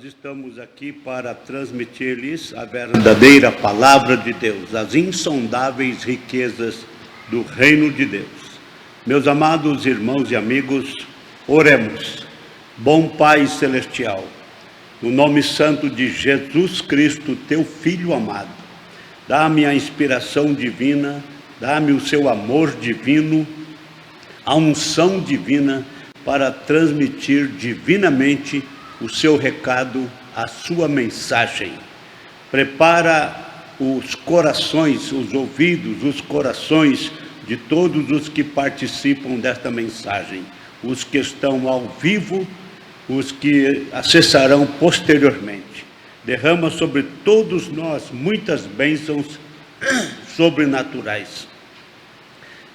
estamos aqui para transmitir-lhes a verdadeira palavra de Deus, as insondáveis riquezas do reino de Deus. Meus amados irmãos e amigos, oremos. Bom Pai Celestial, no nome santo de Jesus Cristo, teu Filho amado, dá-me a inspiração divina, dá-me o seu amor divino, a unção divina para transmitir divinamente o seu recado, a sua mensagem. Prepara os corações, os ouvidos, os corações de todos os que participam desta mensagem, os que estão ao vivo, os que acessarão posteriormente. Derrama sobre todos nós muitas bênçãos sobrenaturais.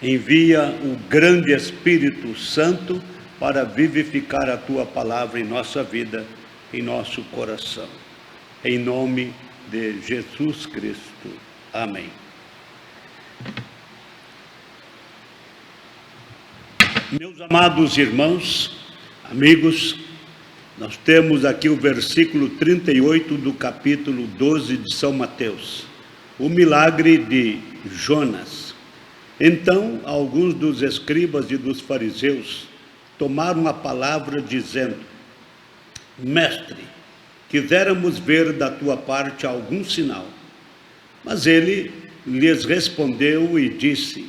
Envia o grande Espírito Santo para vivificar a tua palavra em nossa vida, em nosso coração. Em nome de Jesus Cristo. Amém. Meus amados irmãos, amigos, nós temos aqui o versículo 38 do capítulo 12 de São Mateus, o milagre de Jonas. Então, alguns dos escribas e dos fariseus tomaram a palavra dizendo: Mestre, quiséramos ver da tua parte algum sinal. Mas ele lhes respondeu e disse: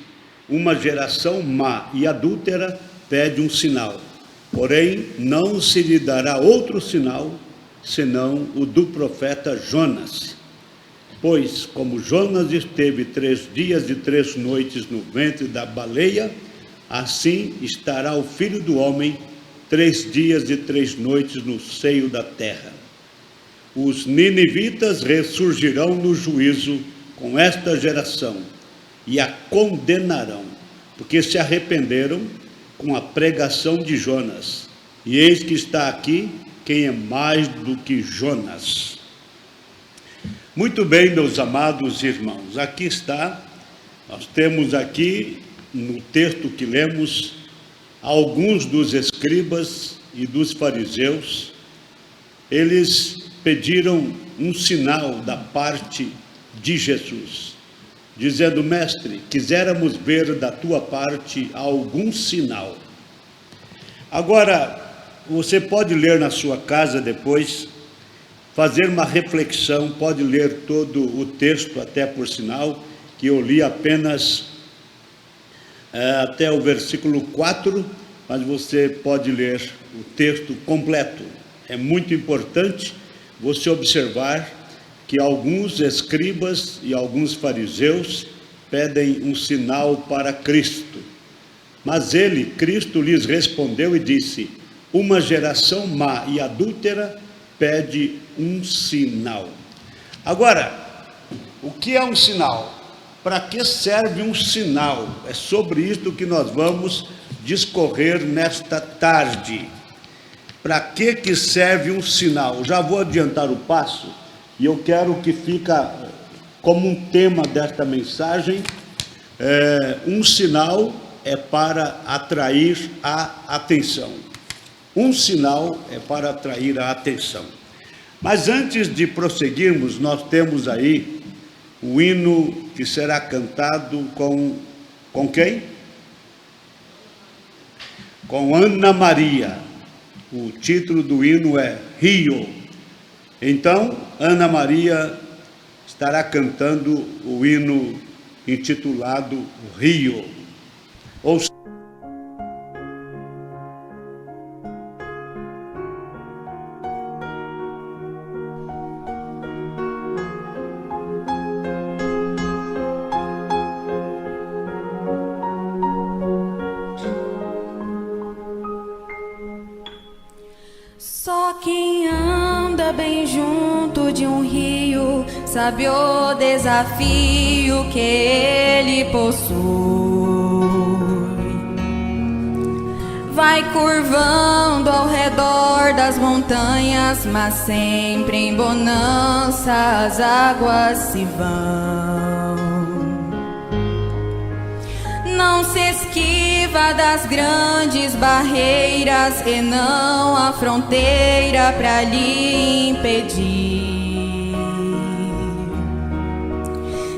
uma geração má e adúltera pede um sinal, porém não se lhe dará outro sinal, senão o do profeta Jonas. Pois, como Jonas esteve 3 dias e 3 noites no ventre da baleia, assim estará o Filho do Homem 3 dias e 3 noites no seio da terra. Os ninivitas ressurgirão no juízo com esta geração e a condenarão, porque se arrependeram com a pregação de Jonas. E eis que está aqui quem é mais do que Jonas. Muito bem, meus amados irmãos, aqui está, nós temos aqui no texto que lemos, alguns dos escribas e dos fariseus, eles pediram um sinal da parte de Jesus, dizendo: Mestre, quiséramos ver da tua parte algum sinal. Agora, você pode ler na sua casa depois, fazer uma reflexão, pode ler todo o texto, até por sinal, que eu li apenas até o versículo 4, mas você pode ler o texto completo. É muito importante você observar que alguns escribas e alguns fariseus pedem um sinal para Cristo. Mas Cristo lhes respondeu e disse: uma geração má e adúltera pede um sinal. Agora, o que é um sinal? Para que serve um sinal? É sobre isto que nós vamos discorrer nesta tarde. Para que serve um sinal? Já vou adiantar o passo e eu quero que fica como um tema desta mensagem. Um sinal é para atrair a atenção. Um sinal é para atrair a atenção. Mas antes de prosseguirmos, nós temos aí o hino que será cantado com quem? Com Ana Maria. O título do hino é Rio. Então, Ana Maria estará cantando o hino intitulado Rio. Só quem anda bem junto de um rio sabe o desafio que ele possui. Vai curvando ao redor das montanhas, mas sempre em bonança as águas se vão. Não se esquiva viva das grandes barreiras e não a fronteira para lhe impedir.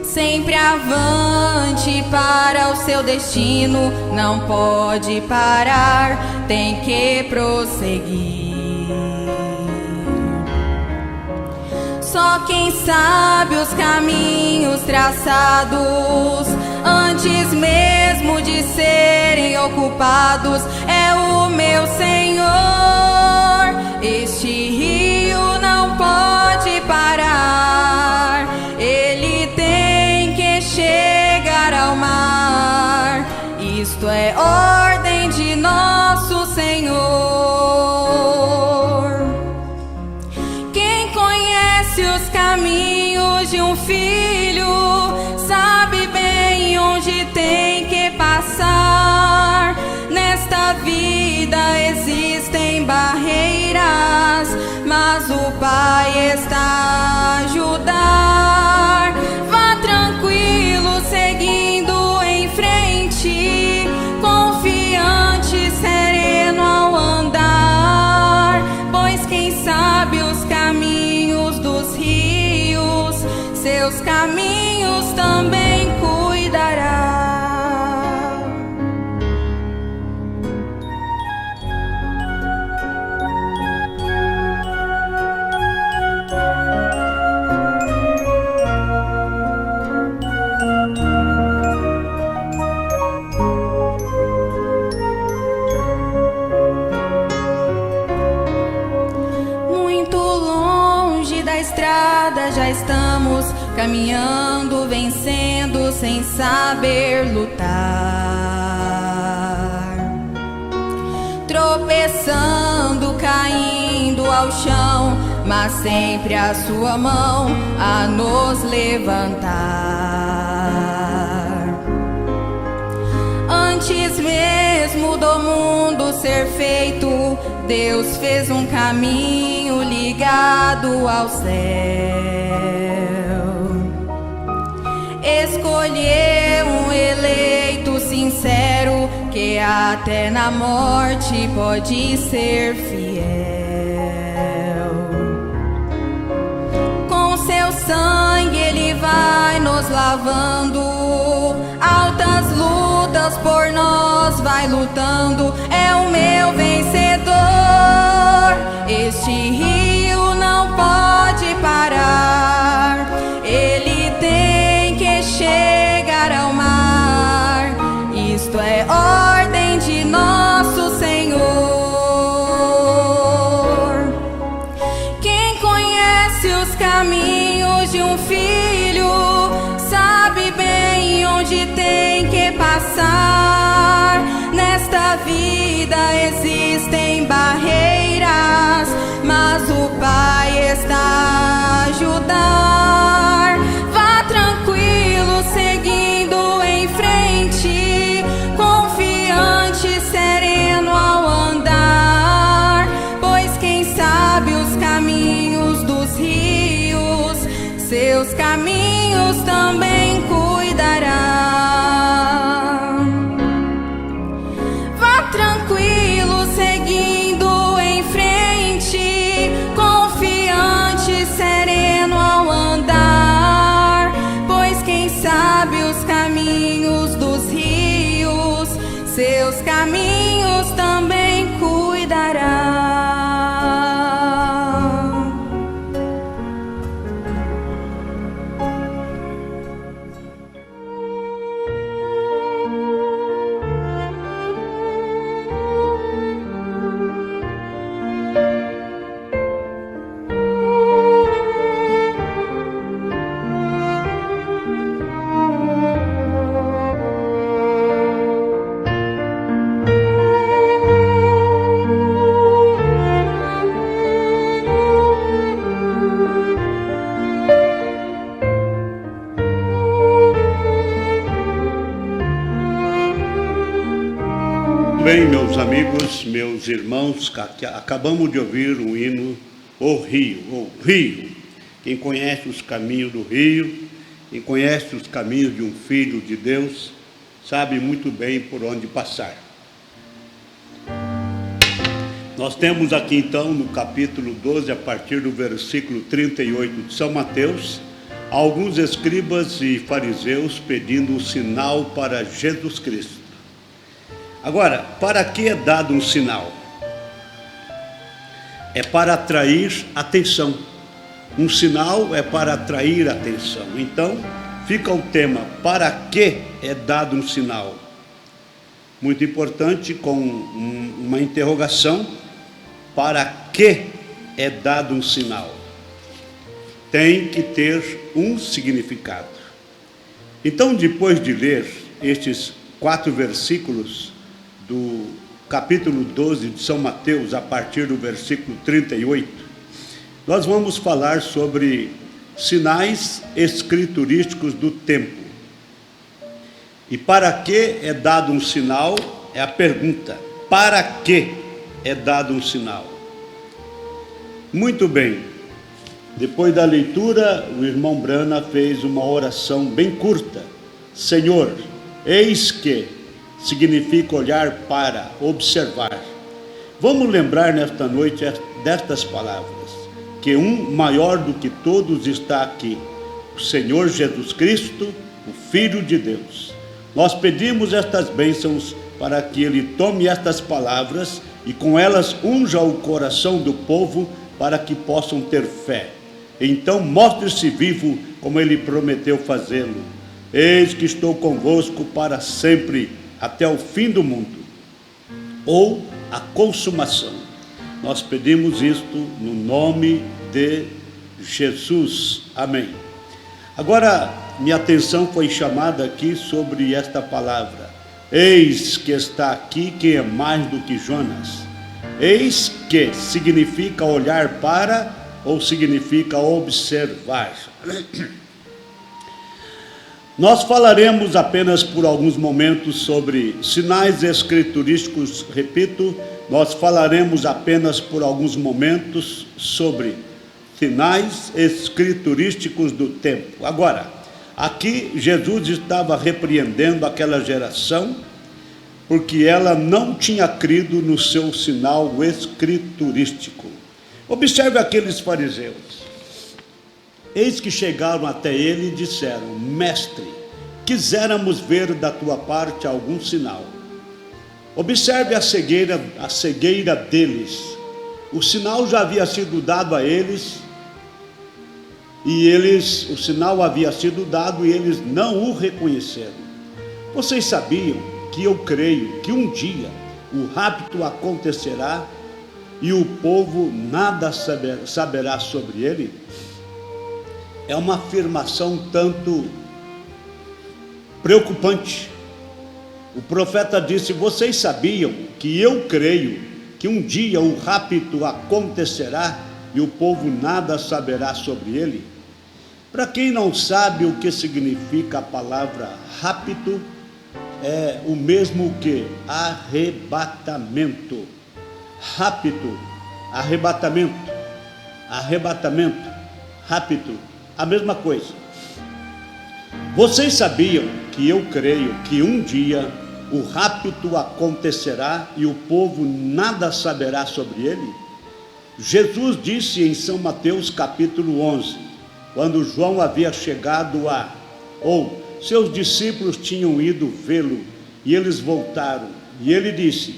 Sempre avante para o seu destino, não pode parar, tem que prosseguir. Só quem sabe os caminhos traçados antes mesmo de serem ocupados é o meu Senhor. Este rio não pode parar, ele tem que chegar ao mar. Isto é ordem de nosso Senhor. Quem conhece os caminhos de um filho sabe bem onde tem que passar. Nesta vida existem barreiras, mas o Pai está a ajudar. Vá tranquilo, seguindo em frente, confiante, sereno ao andar, pois quem sabe os caminhos dos rios, seus caminhos também cuidará. Muito longe da estrada já estamos caminhando, vencendo sem saber lutar, tropeçando, caindo ao chão, mas sempre a sua mão a nos levantar. Antes mesmo do mundo ser feito, Deus fez um caminho ligado ao céu. Escolheu um eleito sincero que até na morte pode ser fiel. Com seu sangue ele vai nos lavando, altas lutas por nós vai lutando. É o meu vencedor. Este rio não pode parar, ele tem que chegar ao mar. Isto é ordem de nosso Senhor. Quem conhece os caminhos de um filho sabe bem onde tem que passar. Nesta vida existem barreiras, mas o Pai está a ajudar. Vá tranquilo, seguindo em frente, confiante, sereno ao andar, pois quem sabe os caminhos dos rios, seus caminhos também cuidará. Vá tranquilo, seguindo em frente, confiante, sereno ao andar, pois quem sabe os caminhos dos rios, seus caminhos também cuidará. Bem, meus amigos, meus irmãos, acabamos de ouvir um hino, O Rio, o Rio. Quem conhece os caminhos do rio, quem conhece os caminhos de um filho de Deus, sabe muito bem por onde passar. Nós temos aqui então no capítulo 12, a partir do versículo 38 de São Mateus, alguns escribas e fariseus pedindo um sinal para Jesus Cristo. Agora, para que é dado um sinal? É para atrair atenção. Um sinal é para atrair atenção. Então, fica o tema, para que é dado um sinal? Muito importante, com uma interrogação, para que é dado um sinal? Tem que ter um significado. Então, depois de ler estes 4 versículos do capítulo 12 de São Mateus, a partir do versículo 38, nós vamos falar sobre sinais escriturísticos do tempo. E para que é dado um sinal? É a pergunta. Para que é dado um sinal? Muito bem. Depois da leitura, o irmão Brana fez uma oração bem curta. Senhor, eis que significa olhar para, observar. Vamos lembrar nesta noite destas palavras, que um maior do que todos está aqui, o Senhor Jesus Cristo, o Filho de Deus. Nós pedimos estas bênçãos para que Ele tome estas palavras e com elas unja o coração do povo para que possam ter fé. Então mostre-se vivo como Ele prometeu fazê-lo. Eis que estou convosco para sempre, até o fim do mundo, ou a consumação. Nós pedimos isto no nome de Jesus. Amém. Agora, minha atenção foi chamada aqui sobre esta palavra. Eis que está aqui quem é mais do que Jonas. Eis que significa olhar para ou significa observar. Nós falaremos apenas por alguns momentos sobre sinais escriturísticos, repito, nós falaremos apenas por alguns momentos sobre sinais escriturísticos do tempo. Agora, aqui Jesus estava repreendendo aquela geração, porque ela não tinha crido no seu sinal escriturístico. Observe aqueles fariseus. Eis que chegaram até ele e disseram: Mestre, quiséramos ver da tua parte algum sinal. Observe a cegueira deles. O sinal já havia sido dado a eles, o sinal havia sido dado e eles não o reconheceram. Vocês sabiam que eu creio que um dia o rapto acontecerá e o povo nada saberá sobre ele? É uma afirmação tanto preocupante. O profeta disse: vocês sabiam que eu creio que um dia o rapto acontecerá e o povo nada saberá sobre ele? Para quem não sabe o que significa a palavra rapto, é o mesmo que arrebatamento. Rapto, arrebatamento, rapto, a mesma coisa. Vocês sabiam que eu creio que um dia o rapto acontecerá e o povo nada saberá sobre ele? Jesus disse em São Mateus capítulo 11, quando João havia chegado seus discípulos tinham ido vê-lo e eles voltaram, e ele disse: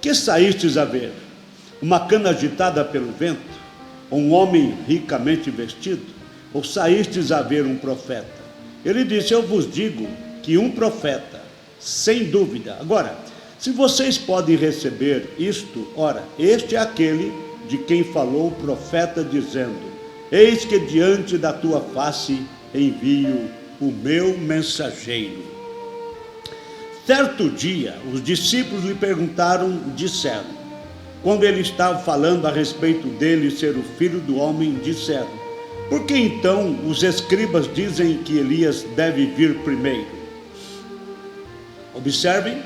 que saístes a ver? Uma cana agitada pelo vento? Ou um homem ricamente vestido? Ou saístes a ver um profeta? Ele disse: eu vos digo que um profeta, sem dúvida. Agora, se vocês podem receber isto, ora, este é aquele de quem falou o profeta, dizendo: eis que diante da tua face envio o meu mensageiro. Certo dia, os discípulos lhe disseram, quando ele estava falando a respeito dele ser o Filho do Homem, disseram: por que então os escribas dizem que Elias deve vir primeiro? Observem,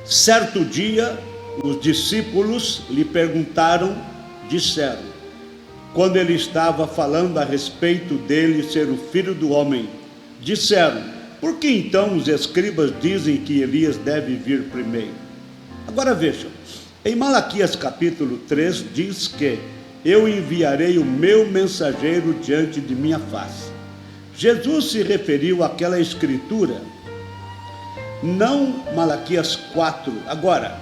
certo dia, os discípulos lhe disseram, quando ele estava falando a respeito dele ser o Filho do Homem, disseram: por que então os escribas dizem que Elias deve vir primeiro? Agora vejam, em Malaquias capítulo 3 diz que eu enviarei o meu mensageiro diante de minha face. Jesus se referiu àquela escritura, não Malaquias 4. Agora,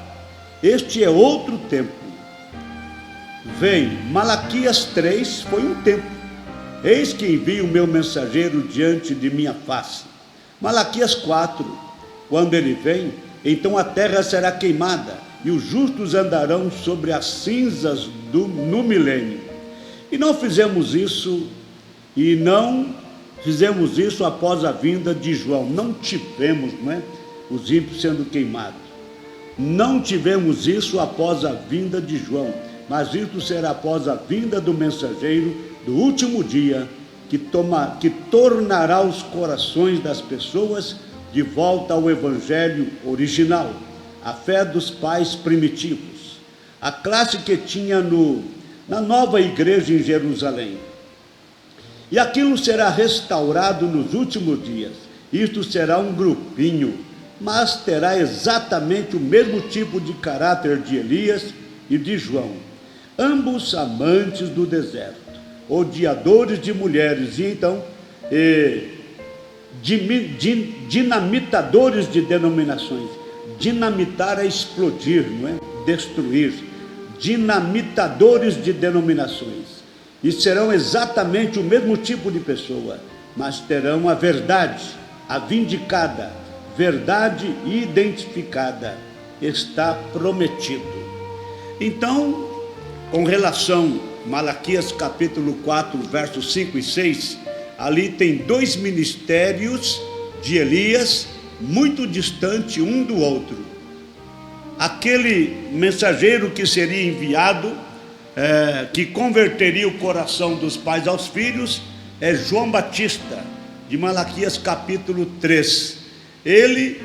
este é outro tempo. Vem, Malaquias 3 foi um tempo. Eis que envio o meu mensageiro diante de minha face. Malaquias 4, quando ele vem, então a terra será queimada e os justos andarão sobre as cinzas no milênio. E não fizemos isso após a vinda de João. Não tivemos, os ímpios sendo queimados. Não tivemos isso após a vinda de João, mas isso será após a vinda do mensageiro do último dia, que tornará os corações das pessoas de volta ao evangelho original, a fé dos pais primitivos, a classe que tinha na nova igreja em Jerusalém. E aquilo será restaurado nos últimos dias. Isto será um grupinho, mas terá exatamente o mesmo tipo de caráter de Elias e de João, ambos amantes do deserto, odiadores de mulheres, e então dinamitadores de denominações. Dinamitar é explodir, destruir. Dinamitadores de denominações. E serão exatamente o mesmo tipo de pessoa, mas terão a verdade, a vindicada, verdade identificada, está prometido. Então, com relação a Malaquias capítulo 4, versos 5 e 6, ali tem dois ministérios de Elias, muito distante um do outro. Aquele mensageiro que seria enviado, que converteria o coração dos pais aos filhos, é João Batista, de Malaquias capítulo 3. Ele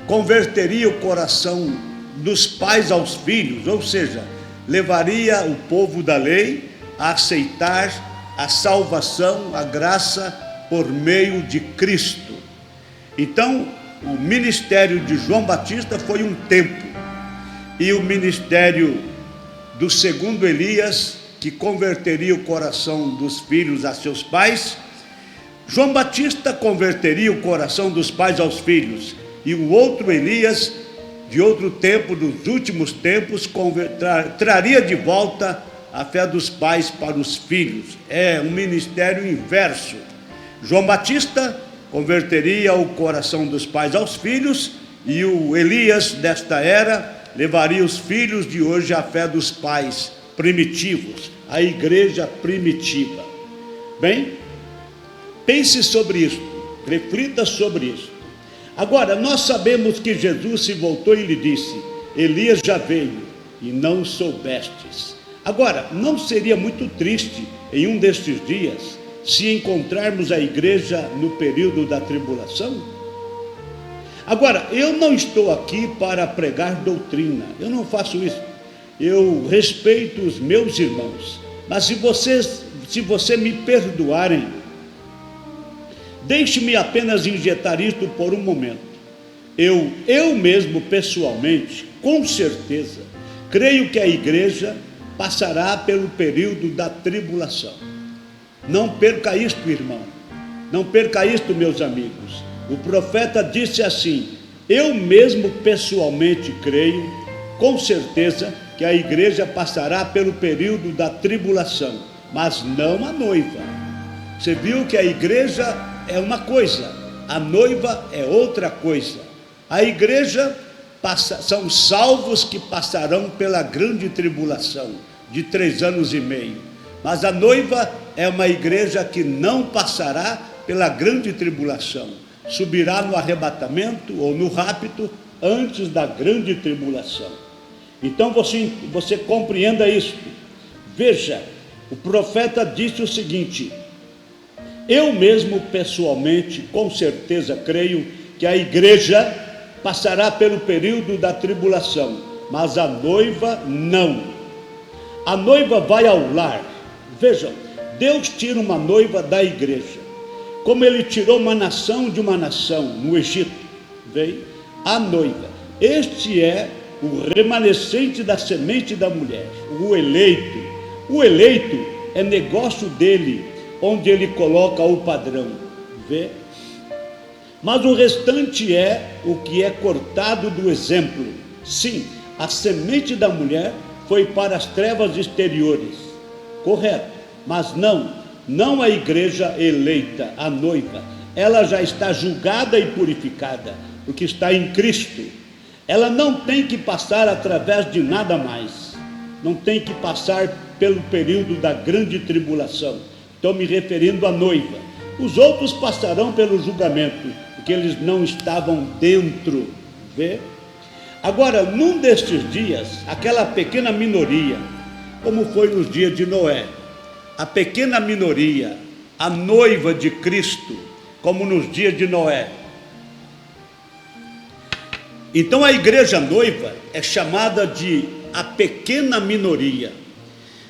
converteria o coração dos pais aos filhos, ou seja, levaria o povo da lei a aceitar a salvação, a graça por meio de Cristo. Então, o ministério de João Batista foi um tempo, e o ministério do segundo Elias, que converteria o coração dos filhos a seus pais. João Batista converteria o coração dos pais aos filhos, e o outro Elias, de outro tempo, dos últimos tempos, traria de volta a fé dos pais para os filhos. É um ministério inverso. João Batista converteria o coração dos pais aos filhos, e o Elias desta era levaria os filhos de hoje à fé dos pais primitivos, a igreja primitiva. Bem, pense sobre isso, reflita sobre isso. Agora, nós sabemos que Jesus se voltou e lhe disse: Elias já veio e não soubestes. Agora, não seria muito triste em um destes dias se encontrarmos a igreja no período da tribulação? Agora, eu não estou aqui para pregar doutrina, eu não faço isso. Eu respeito os meus irmãos, mas se você me perdoarem, deixe-me apenas injetar isto por um momento. Eu mesmo, pessoalmente, com certeza, creio que a igreja passará pelo período da tribulação. Não perca isto, irmão. Não perca isto, meus amigos. O profeta disse assim: eu mesmo pessoalmente creio, com certeza, que a igreja passará pelo período da tribulação, mas não a noiva. Você viu que a igreja é uma coisa, a noiva é outra coisa. A igreja são salvos que passarão pela grande tribulação de 3 anos e meio, mas a noiva é uma igreja que não passará pela grande tribulação, subirá no arrebatamento ou no rapto antes da grande tribulação. Então você compreenda isso. Veja, o profeta disse o seguinte: eu mesmo pessoalmente, com certeza creio que a igreja passará pelo período da tribulação, mas a noiva não. A noiva vai ao lar. Vejam, Deus tira uma noiva da igreja. como ele tirou uma nação de uma nação no Egito, veio a noiva. Este é o remanescente da semente da mulher, o eleito. O eleito é negócio dele, onde ele coloca o padrão, vê? Mas o restante é o que é cortado do exemplo. Sim, a semente da mulher foi para as trevas exteriores, correto, mas não a igreja eleita, a noiva. Ela já está julgada e purificada, porque está em Cristo. Ela não tem que passar através de nada mais, não tem que passar pelo período da grande tribulação. Estou me referindo à noiva. Os outros passarão pelo julgamento, porque eles não estavam dentro, vê? Agora, num destes dias, aquela pequena minoria, como foi nos dias de Noé, a pequena minoria, a noiva de Cristo, como nos dias de Noé. Então a igreja noiva é chamada de a pequena minoria.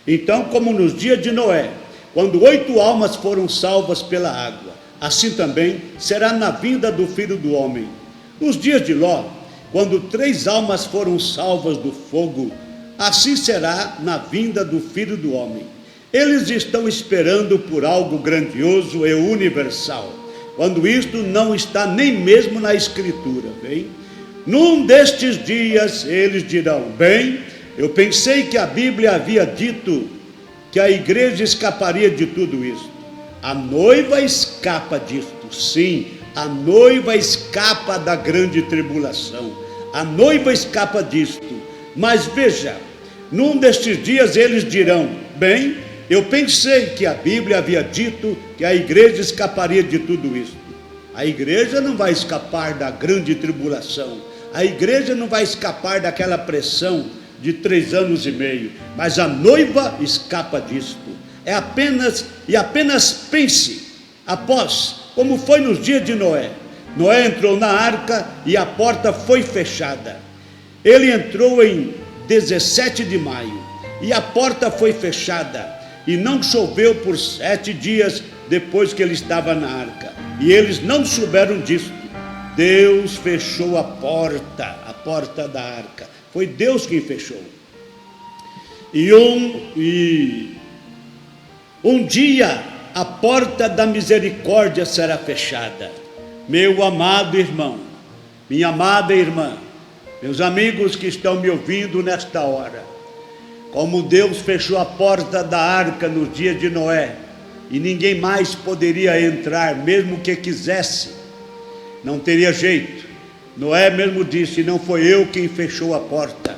Então, como nos dias de Noé, quando 8 almas foram salvas pela água, assim também será na vinda do Filho do Homem. Nos dias de Ló, quando 3 almas foram salvas do fogo, assim será na vinda do Filho do Homem. Eles estão esperando por algo grandioso e universal, quando isto não está nem mesmo na Escritura, bem? Num destes dias eles dirão: bem, eu pensei que a Bíblia havia dito que a igreja escaparia de tudo isso. A noiva escapa disto, sim, a noiva escapa da grande tribulação, a noiva escapa disto. Mas veja, num destes dias eles dirão: bem, eu pensei que a Bíblia havia dito que a igreja escaparia de tudo isso. A igreja não vai escapar da grande tribulação, a igreja não vai escapar daquela pressão de 3 anos e meio, mas a noiva escapa disto. Apenas pense, após, como foi nos dias de Noé. Noé entrou na arca e a porta foi fechada. Ele entrou em 17 de maio e a porta foi fechada, e não choveu por 7 dias depois que ele estava na arca, e eles não souberam disto. Deus fechou a porta da arca, foi Deus quem fechou. E um dia a porta da misericórdia será fechada. Meu amado irmão, minha amada irmã, meus amigos que estão me ouvindo nesta hora, como Deus fechou a porta da arca no dia de Noé, e ninguém mais poderia entrar, mesmo que quisesse, não teria jeito. Noé mesmo disse: não foi eu quem fechou a porta,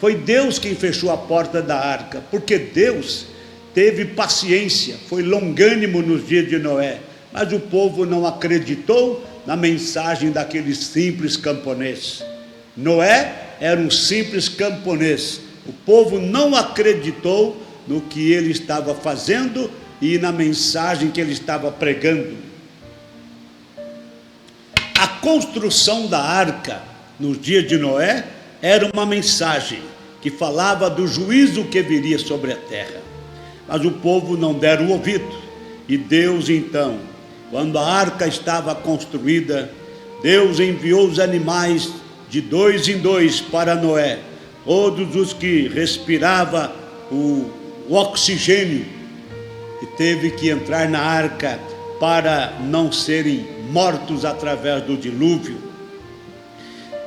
foi Deus quem fechou a porta da arca, porque Deus teve paciência, foi longânimo nos dias de Noé, mas o povo não acreditou na mensagem daquele simples camponês. Noé era um simples camponês, o povo não acreditou no que ele estava fazendo e na mensagem que ele estava pregando. A construção da arca nos dias de Noé era uma mensagem que falava do juízo que viria sobre a terra, mas o povo não deram ouvido. E Deus então, quando a arca estava construída, Deus enviou os animais de 2 em 2 para Noé, todos os que respiravam o oxigênio, e teve que entrar na arca para não serem mortos através do dilúvio.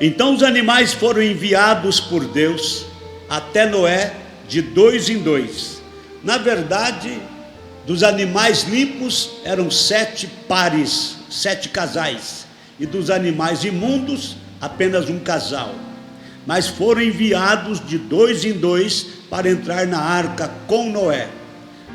Então os animais foram enviados por Deus até Noé de 2 em 2. Na verdade, dos animais limpos eram 7 pares, 7 casais, e dos animais imundos apenas um casal. Mas foram enviados de 2 em 2 para entrar na arca com Noé.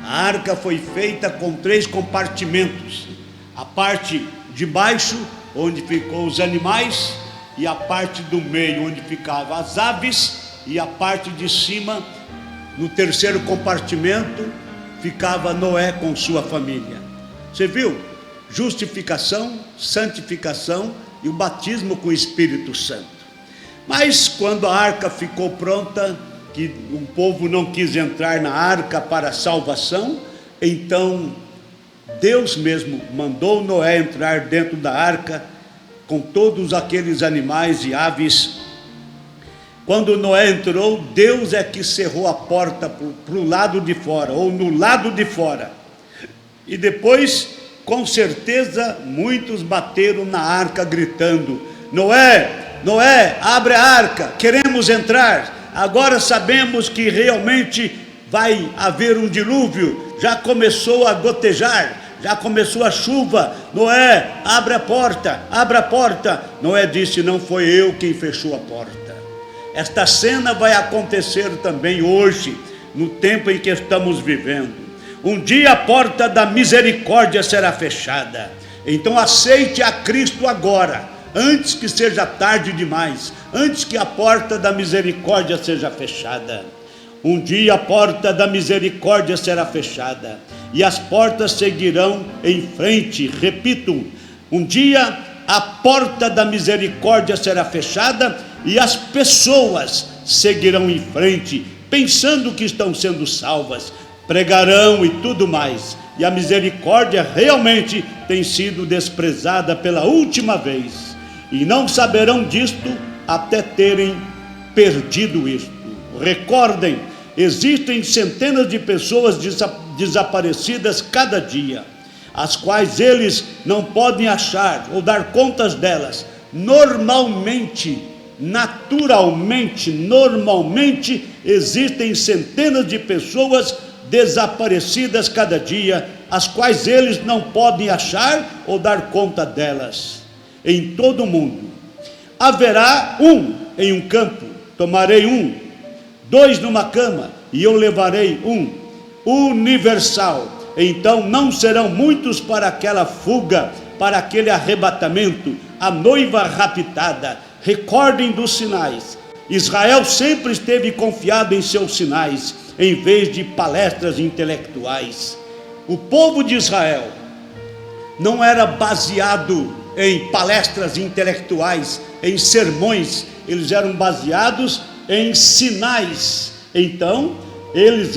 A arca foi feita com 3 compartimentos: a parte de baixo, onde ficou os animais, e a parte do meio, onde ficavam as aves, e a parte de cima, no terceiro compartimento, ficava Noé com sua família. Você viu? Justificação, santificação e o batismo com o Espírito Santo. Mas quando a arca ficou pronta, que o povo não quis entrar na arca para a salvação, então Deus mesmo mandou Noé entrar dentro da arca com todos aqueles animais e aves. Quando Noé entrou, Deus é que cerrou a porta para o lado de fora, ou no lado de fora. E depois, com certeza, muitos bateram na arca gritando: Noé, Noé, abre a arca, queremos entrar. Agora sabemos que realmente vai haver um dilúvio, já começou a gotejar, já começou a chuva. Noé, abre a porta, abre a porta. Noé disse: não foi eu quem fechou a porta. Esta cena vai acontecer também hoje, no tempo em que estamos vivendo. Um dia a porta da misericórdia será fechada. Então aceite a Cristo agora, antes que seja tarde demais, antes que a porta da misericórdia seja fechada. Um dia a porta da misericórdia será fechada e as portas seguirão em frente. Repito, um dia a porta da misericórdia será fechada e as pessoas seguirão em frente, pensando que estão sendo salvas, pregarão e tudo mais. E a misericórdia realmente tem sido desprezada pela última vez, e não saberão disto até terem perdido isto. Recordem, existem centenas de pessoas desaparecidas cada dia, as quais eles não podem achar ou dar contas delas. Normalmente existem centenas de pessoas desaparecidas cada dia, as quais eles não podem achar ou dar conta delas. Em todo o mundo haverá um em um campo, tomarei um, dois numa cama, e eu levarei um, universal. Então não serão muitos para aquela fuga, para aquele arrebatamento, a noiva raptada. Recordem dos sinais. Israel sempre esteve confiado em seus sinais, em vez de palestras intelectuais. O povo de Israel não era baseado em palestras intelectuais, em sermões, eles eram baseados em sinais. Então, eles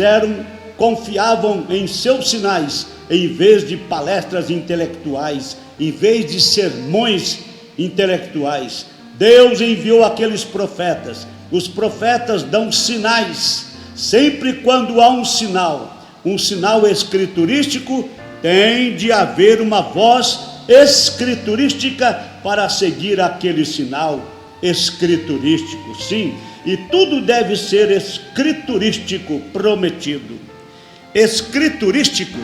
confiavam em seus sinais, em vez de palestras intelectuais, em vez de sermões intelectuais. Deus enviou aqueles profetas. Os profetas dão sinais. Sempre quando há um sinal escriturístico, tem de haver uma voz escriturística para seguir aquele sinal escriturístico, sim. E tudo deve ser escriturístico, prometido. Escriturístico,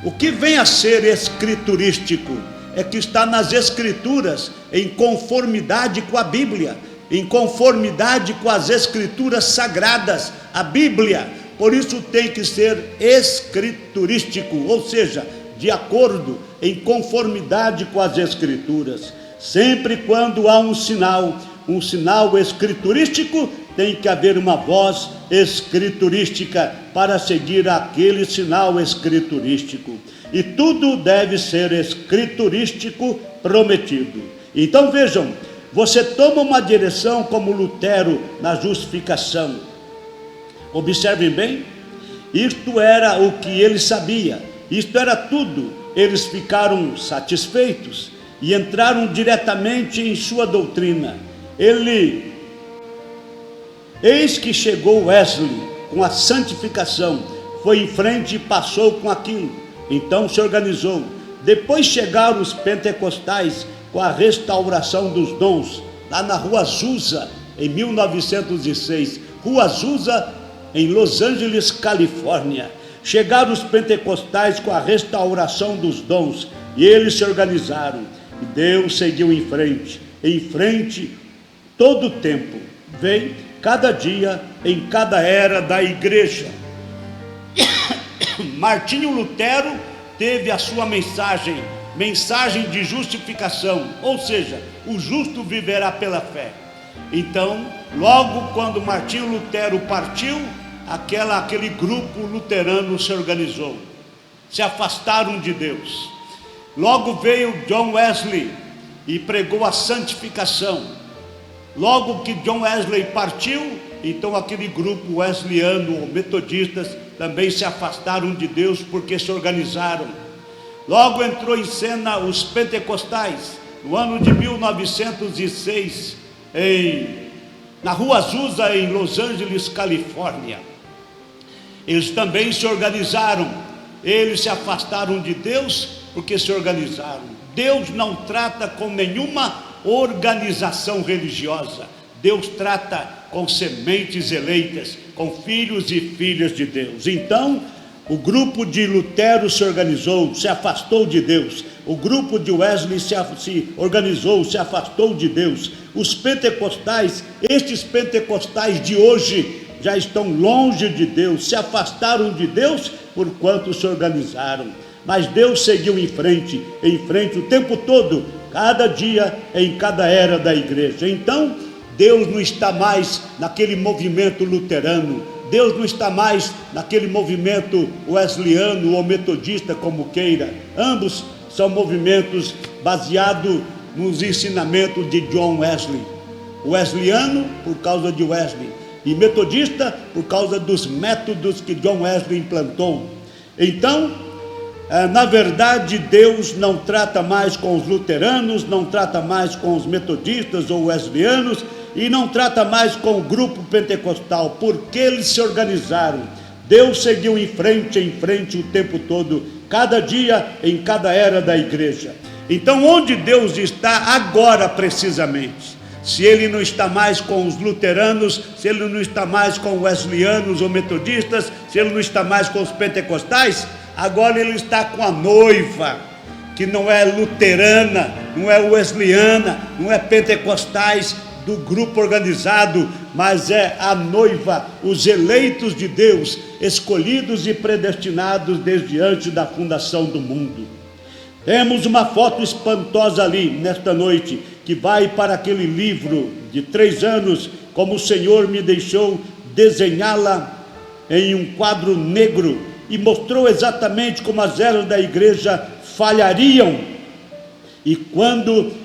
o que vem a ser escriturístico? É que está nas Escrituras, em conformidade com a Bíblia, em conformidade com as Escrituras sagradas, a Bíblia. Por isso tem que ser escriturístico, ou seja, de acordo, em conformidade com as Escrituras. Sempre quando há um sinal escriturístico, tem que haver uma voz escriturística para seguir aquele sinal escriturístico. E tudo deve ser escriturístico, prometido. Então vejam, você toma uma direção como Lutero na justificação. Observem bem, isto era o que ele sabia, isto era tudo. Eles ficaram satisfeitos e entraram diretamente em sua doutrina. Eis que chegou Wesley com a santificação, foi em frente e passou com aquilo. Então se organizou. Depois chegaram os pentecostais com a restauração dos dons, lá na Rua Azusa, em 1906. Rua Azusa, em Los Angeles, Califórnia. Chegaram os pentecostais com a restauração dos dons, e eles se organizaram. E Deus seguiu em frente, todo o tempo. Vem cada dia, em cada era da igreja. Martinho Lutero teve a sua mensagem de justificação, ou seja, o justo viverá pela fé. Então, logo quando Martinho Lutero partiu, aquele grupo luterano se organizou, se afastaram de Deus. Logo veio John Wesley e pregou a santificação. Logo que John Wesley partiu, então aquele grupo wesleyano ou metodistas também se afastaram de Deus, porque se organizaram. Logo entrou em cena os pentecostais, no ano de 1906, na Rua Azusa, em Los Angeles, Califórnia. Eles também se organizaram, eles se afastaram de Deus porque se organizaram. Deus não trata com nenhuma organização religiosa, Deus trata com sementes eleitas, com filhos e filhas de Deus. Então, o grupo de Lutero se organizou, se afastou de Deus. O grupo de Wesley se organizou, se afastou de Deus. Os pentecostais, estes pentecostais de hoje, já estão longe de Deus, se afastaram de Deus porquanto se organizaram. Mas Deus seguiu em frente o tempo todo, cada dia, em cada era da igreja. Então, Deus não está mais naquele movimento luterano, Deus não está mais naquele movimento wesleyano ou metodista, como queira. Ambos são movimentos baseados nos ensinamentos de John Wesley. Wesleyano, por causa de Wesley, e metodista, por causa dos métodos que John Wesley implantou. Então, na verdade, Deus não trata mais com os luteranos, não trata mais com os metodistas ou wesleyanos, e não trata mais com o grupo pentecostal, porque eles se organizaram. Deus seguiu em frente o tempo todo, cada dia, em cada era da igreja. Então, onde Deus está agora precisamente? Se Ele não está mais com os luteranos, se Ele não está mais com os wesleyanos ou metodistas, se Ele não está mais com os pentecostais, agora Ele está com a noiva, que não é luterana, não é wesleyana, não é pentecostais, do grupo organizado, mas é a noiva, os eleitos de Deus, escolhidos e predestinados desde antes da fundação do mundo. Temos uma foto espantosa ali, nesta noite, que vai para aquele livro de 3 anos, como o Senhor me deixou desenhá-la em um quadro negro, e mostrou exatamente como as eras da igreja falhariam,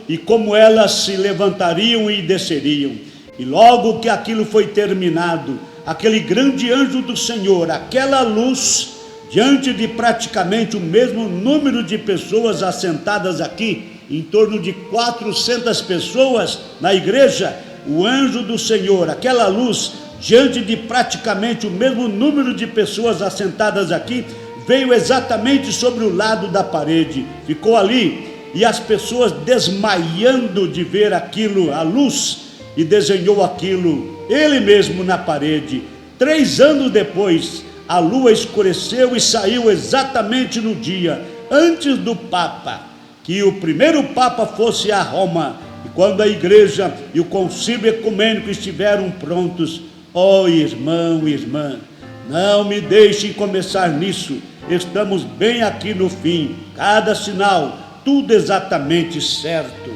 e como elas se levantariam e desceriam. E logo que aquilo foi terminado, aquele grande anjo do Senhor, aquela luz, diante de praticamente o mesmo número de pessoas assentadas aqui, em torno de 400 pessoas na igreja, o anjo do Senhor, aquela luz, diante de praticamente o mesmo número de pessoas assentadas aqui, veio exatamente sobre o lado da parede, ficou ali, e as pessoas desmaiando de ver aquilo, a luz, e desenhou aquilo, ele mesmo na parede. 3 anos depois, a lua escureceu e saiu exatamente no dia, antes do Papa, que o primeiro Papa fosse a Roma, e quando a igreja e o concílio ecumênico estiveram prontos. Ó irmão e irmã, não me deixem começar nisso, estamos bem aqui no fim, cada sinal, tudo exatamente certo.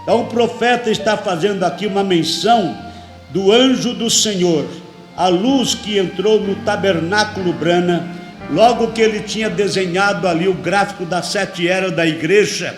Então o profeta está fazendo aqui uma menção do anjo do Senhor, a luz que entrou no tabernáculo Brana, logo que ele tinha desenhado ali o gráfico das 7 eras da igreja,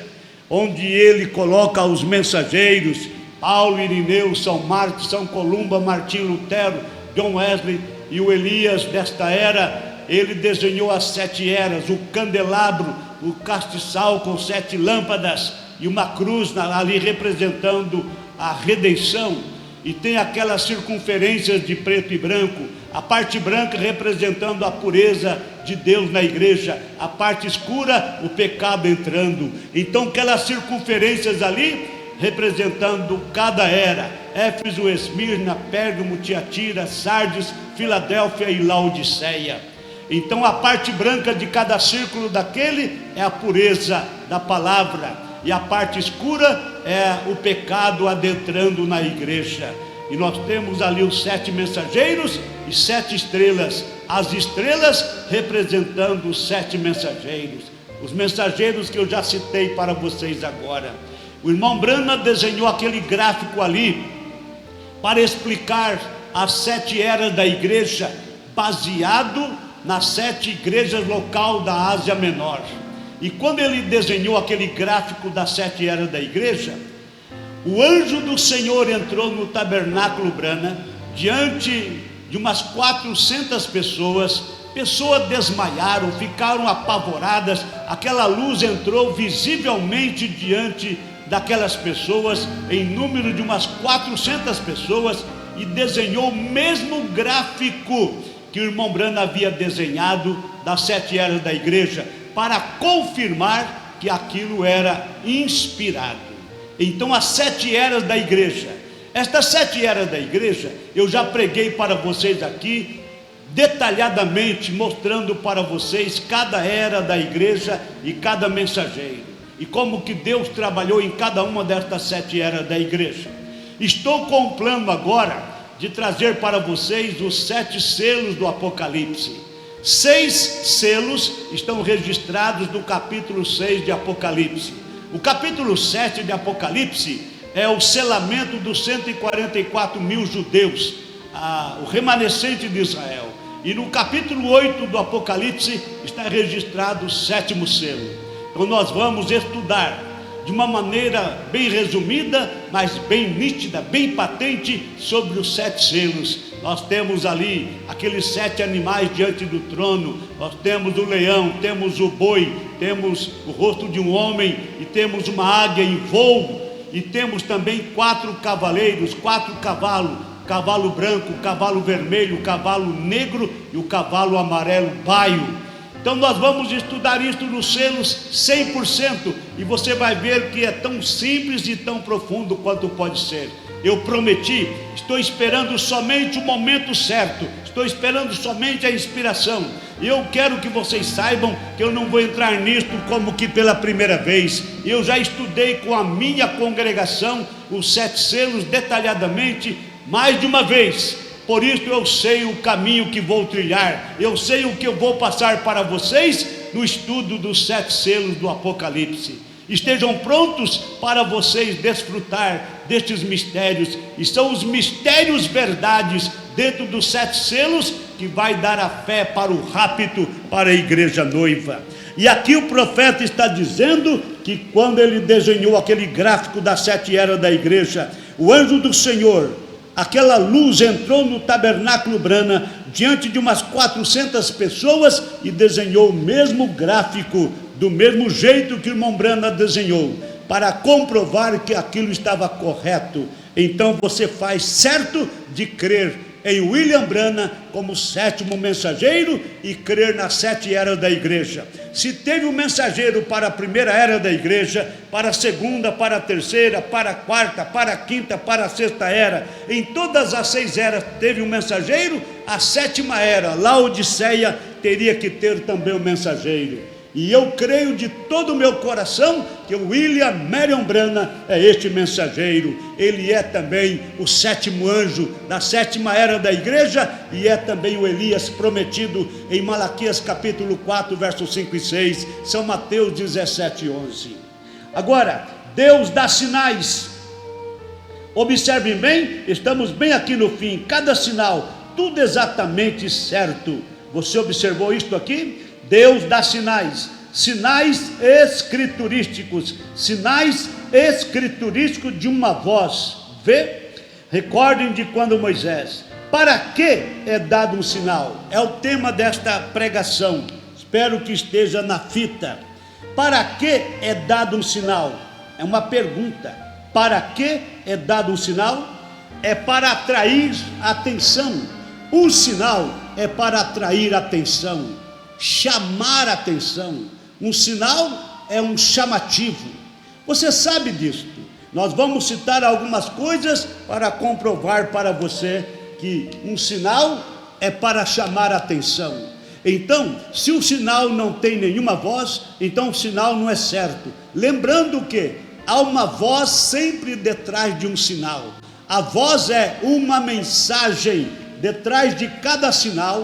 onde ele coloca os mensageiros, Paulo, Irineu, São Marcos, São Columba, Martim Lutero, John Wesley e o Elias desta era. Ele desenhou as 7 eras, o candelabro, o castiçal com 7 lâmpadas e uma cruz ali representando a redenção, e tem aquelas circunferências de preto e branco, a parte branca representando a pureza de Deus na igreja, a parte escura, o pecado entrando. Então aquelas circunferências ali representando cada era: Éfeso, Esmirna, Pérgamo, Tiatira, Sardes, Filadélfia e Laodiceia. Então a parte branca de cada círculo daquele é a pureza da palavra, e a parte escura é o pecado adentrando na igreja. E nós temos ali os 7 mensageiros e 7 estrelas, as estrelas representando os 7 mensageiros, os mensageiros que eu já citei para vocês agora. O irmão Brana desenhou aquele gráfico ali para explicar as 7 eras da igreja, baseado nas 7 igrejas local da Ásia Menor. E quando ele desenhou aquele gráfico das 7 eras da igreja, o anjo do Senhor entrou no tabernáculo Brana, diante de umas 400 pessoas, pessoas desmaiaram, ficaram apavoradas. Aquela luz entrou visivelmente diante daquelas pessoas, em número de umas 400 pessoas, e desenhou o mesmo gráfico que o irmão Branham havia desenhado das 7 eras da igreja, para confirmar que aquilo era inspirado. Então, as 7 eras da igreja, estas 7 eras da igreja, eu já preguei para vocês aqui, detalhadamente, mostrando para vocês cada era da igreja e cada mensageiro, e como que Deus trabalhou em cada uma destas 7 eras da igreja. Estou com um plano agora de trazer para vocês os 7 selos do Apocalipse. 6 selos estão registrados no capítulo 6 de Apocalipse. O capítulo 7 de Apocalipse é o selamento dos 144 mil judeus, o remanescente de Israel. E no capítulo 8 do Apocalipse está registrado o 7º selo. Então nós vamos estudar de uma maneira bem resumida, mas bem nítida, bem patente, sobre os 7 selos. Nós temos ali aqueles 7 animais diante do trono. Nós temos o leão, temos o boi, temos o rosto de um homem, e temos uma águia em voo, e temos também 4 cavaleiros, 4 cavalos, cavalo branco, cavalo vermelho, cavalo negro e o cavalo amarelo baio. Então nós vamos estudar isto nos selos 100%, e você vai ver que é tão simples e tão profundo quanto pode ser. Eu prometi, estou esperando somente o momento certo, estou esperando somente a inspiração. E eu quero que vocês saibam que eu não vou entrar nisto como que pela primeira vez. Eu já estudei com a minha congregação os 7 selos detalhadamente mais de uma vez. Por isso eu sei o caminho que vou trilhar, eu sei o que eu vou passar para vocês no estudo dos 7 selos do Apocalipse. Estejam prontos para vocês desfrutar destes mistérios, e são os mistérios verdades dentro dos 7 selos que vai dar a fé para o rapto, para a igreja noiva. E aqui o profeta está dizendo que quando ele desenhou aquele gráfico das 7 eras da igreja, o anjo do Senhor, aquela luz entrou no tabernáculo Branham diante de umas 400 pessoas e desenhou o mesmo gráfico, do mesmo jeito que o irmão Branham desenhou, para comprovar que aquilo estava correto. Então você faz certo de crer em William Branham como 7º mensageiro e crer nas 7 eras da igreja. Se teve um mensageiro para a primeira era da igreja, para a segunda, para a terceira, para a quarta, para a quinta, para a sexta era, em todas as 6 eras teve um mensageiro, a 7ª era, Laodiceia, teria que ter também um mensageiro. E eu creio de todo o meu coração que o William Marion Branham é este mensageiro. Ele é também o 7º anjo da 7ª era da igreja, e é também o Elias prometido em Malaquias capítulo 4, versos 5 e 6, São Mateus 17, 11. Agora, Deus dá sinais. Observem bem, estamos bem aqui no fim, cada sinal, tudo exatamente certo. Você observou isto aqui? Deus dá sinais, sinais escriturísticos de uma voz. Vê? Recordem de quando Moisés, para que é dado um sinal? É o tema desta pregação, espero que esteja na fita. Para que é dado um sinal? É uma pergunta. Para que é dado um sinal? É para atrair atenção. Um sinal é para atrair atenção, chamar a atenção. Um sinal é um chamativo. Você sabe disto. Nós vamos citar algumas coisas para comprovar para você que um sinal é para chamar a atenção. Então, se o sinal não tem nenhuma voz, então o sinal não é certo. Lembrando que há uma voz sempre detrás de um sinal. A voz é uma mensagem. Detrás de cada sinal,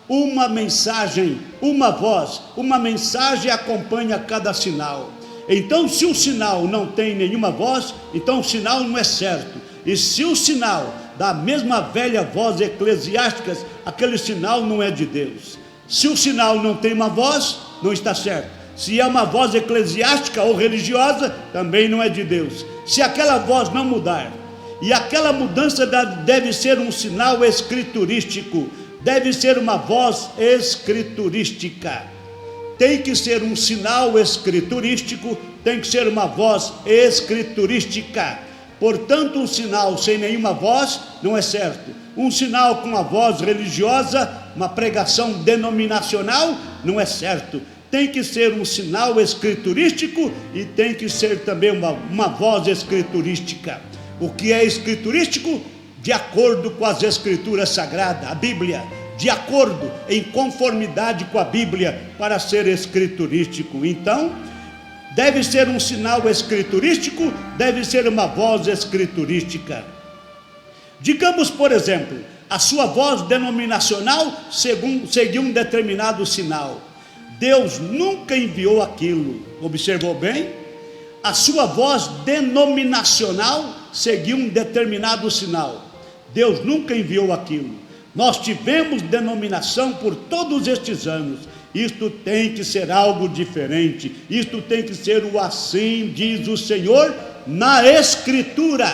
uma mensagem, uma voz, uma mensagem acompanha cada sinal. Então, se o sinal não tem nenhuma voz, então o sinal não é certo. E se o sinal da mesma velha voz eclesiástica, aquele sinal não é de Deus. Se o sinal não tem uma voz, não está certo. Se é uma voz eclesiástica ou religiosa, também não é de Deus. Se aquela voz não mudar, e aquela mudança deve ser um sinal escriturístico, deve ser uma voz escriturística. Tem que ser um sinal escriturístico, tem que ser uma voz escriturística. Portanto, um sinal sem nenhuma voz não é certo. Um sinal com uma voz religiosa, uma pregação denominacional, não é certo. Tem que ser um sinal escriturístico e tem que ser também uma voz escriturística. O que é escriturístico? De acordo com as escrituras sagradas, a Bíblia, de acordo, em conformidade com a Bíblia, para ser escriturístico. Então, deve ser um sinal escriturístico, deve ser uma voz escriturística. Digamos, por exemplo, a sua voz denominacional seguiu um determinado sinal. Deus nunca enviou aquilo. Observou bem? A sua voz denominacional seguiu um determinado sinal. Deus nunca enviou aquilo. Nós tivemos denominação por todos estes anos. Isto tem que ser algo diferente. Isto tem que ser o assim diz o Senhor na Escritura.